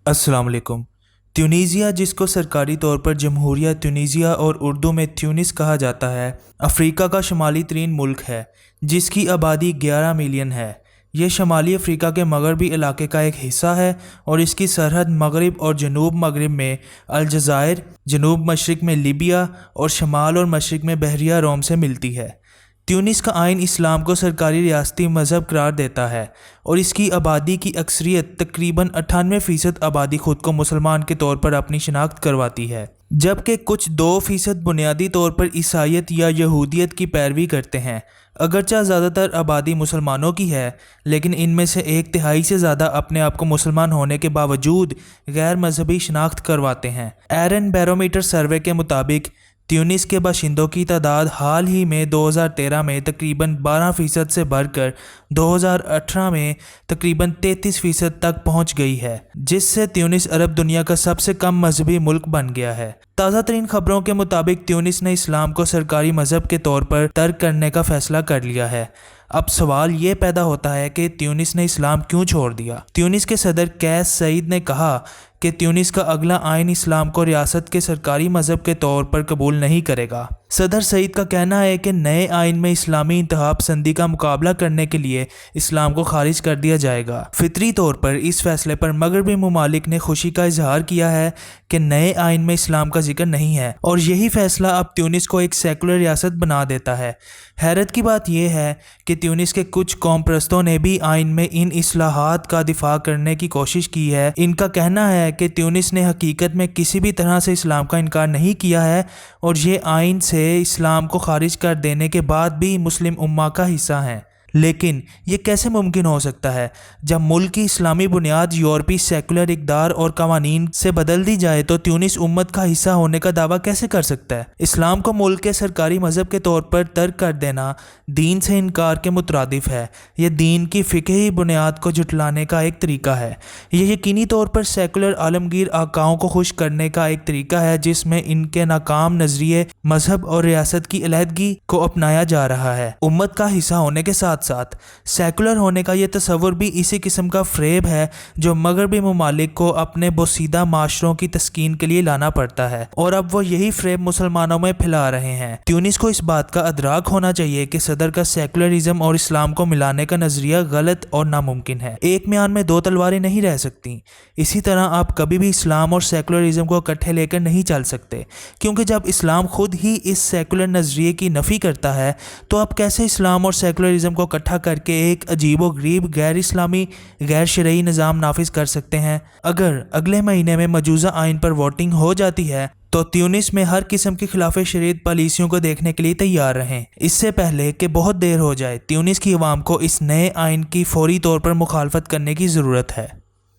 अस्सलाम वालेकुम। ट्यूनीसिया, जिसको सरकारी तौर पर जमहूरिया ट्यूनीसिया और उर्दू में ट्यूनिस कहा जाता है, अफ्रीका का शुमाली तरीन मुल्क है जिसकी आबादी 11 मिलियन है। यह शुमाली अफ्रीका के मगरबी इलाके का एक हिस्सा है और इसकी सरहद मगरब और जनूब मगरब में अलजायर, जनूब मशरक़ में लीबिया और शमाल और मशरक़ में बहरिया रोम से मिलती है। ट्यूनिस का आइन इस्लाम को सरकारी रियासती मज़हब करार देता है और इसकी आबादी की अक्सरियत तकरीबन 98% आबादी खुद को मुसलमान के तौर पर अपनी शनाख्त करवाती है, जबकि कुछ 2% बुनियादी तौर पर ईसाईयत या यहूदियत की पैरवी करते हैं। अगरचा ज़्यादातर आबादी मुसलमानों की है, लेकिन इनमें से 1/3 से ज़्यादा अपने आप को मुसलमान होने के बावजूद गैर मजहबी शनाख्त करवाते हैं। एरन बैरोमीटर सर्वे के मुताबिक ट्यूनिस के बाशिंदों की तादाद हाल ही में 2013 में तकरीबन 12% से बढ़कर 2018 में तकरीबन 33% तक पहुंच गई है, जिससे ट्यूनिस अरब दुनिया का सबसे कम मजहबी मुल्क बन गया है। ताज़ा तरीन खबरों के मुताबिक ट्यूनिस ने इस्लाम को सरकारी मज़हब के तौर पर तर्क करने का फ़ैसला कर लिया है। अब सवाल ये पैदा होता है कि ट्यूनिस ने इस्लाम क्यों छोड़ दिया। ट्यूनिस के सदर कैस सईद ने कहा कि ट्यूनिस का अगला आइन इस्लाम को रियासत के सरकारी मज़हब के तौर पर कबूल नहीं करेगा। सदर सईद का कहना है कि नए आइन में इस्लामी इंतहा पसंदी का मुकाबला करने के लिए इस्लाम को खारिज कर दिया जाएगा। फितरी तौर पर इस फैसले पर मगरबी ममालिक ने खुशी का इजहार किया है कि नए आइन में इस्लाम का जिक्र नहीं है और यही फैसला अब ट्यूनिस को एक सेकुलर रियासत बना देता है। हैरत की बात यह है कि ट्यूनिस के कुछ कौम परस्तों ने भी आइन में इन इस्लाहात का दिफा करने की कोशिश की है। इनका कहना है कि ट्यूनिस ने हकीकत में किसी भी तरह से इस्लाम का इनकार नहीं किया है और ये आइन से इस्लाम को खारिज कर देने के बाद भी मुस्लिम उम्मा का हिस्सा हैं। लेकिन ये कैसे मुमकिन हो सकता है जब मुल्क की इस्लामी बुनियाद यूरोपीय सेकुलर इक़दार और कवानीन से बदल दी जाए तो ट्यूनिस उम्मत का हिस्सा होने का दावा कैसे कर सकता है। इस्लाम को मुल्क के सरकारी मज़हब के तौर पर तर्क कर देना दीन से इनकार के मुतरादिफ है। यह दीन की फ़िक़ही बुनियाद को जुटलाने का एक तरीका है। यह यकीनी तौर पर सेकुलर आलमगीर आकाओं को खुश करने का एक तरीका है जिसमें इनके नाकाम नज़रिए मज़हब और रियासत की अलहदगी को अपनाया जा रहा है। उम्मत का हिस्सा होने के साथ साथ सेकुलर होने का यह तस्वुर भी इसी किस्म का फ्रेब है जो मगरबी ममालिक को अपने बोसीदा माशरों की तस्कीन के लिए लाना पड़ता है और अब वो यही फ्रेब मुसलमानों में फैला रहे हैं। ट्यूनिस को इस बात का अदराक होना चाहिए कि सदर का सेकुलरिज्म और इस्लाम को मिलाने का नजरिया गलत और नामुमकिन है। एक म्यान में दो तलवारें नहीं रह सकती। इसी तरह आप कभी भी इस्लाम और सेकुलरिज्म को इकट्ठे लेकर नहीं चल सकते, क्योंकि जब इस्लाम खुद ही इस सेकुलर नजरिए की नफी करता है तो आप कैसे इस्लाम और सेकुलरिज्म को इकट्ठा करके एक अजीबोगरीब गैर इस्लामी गैर शरई निज़ाम नाफिज कर सकते हैं। अगर अगले महीने में मौजूदा आइन पर वोटिंग हो जाती है तो ट्यूनिस में हर किस्म की खिलाफ शरीयत पॉलिसियों को देखने के लिए तैयार रहें। इससे पहले कि बहुत देर हो जाए, ट्यूनिस की अवाम को इस नए आइन की फौरी तौर पर मुखालफत करने की ज़रूरत है।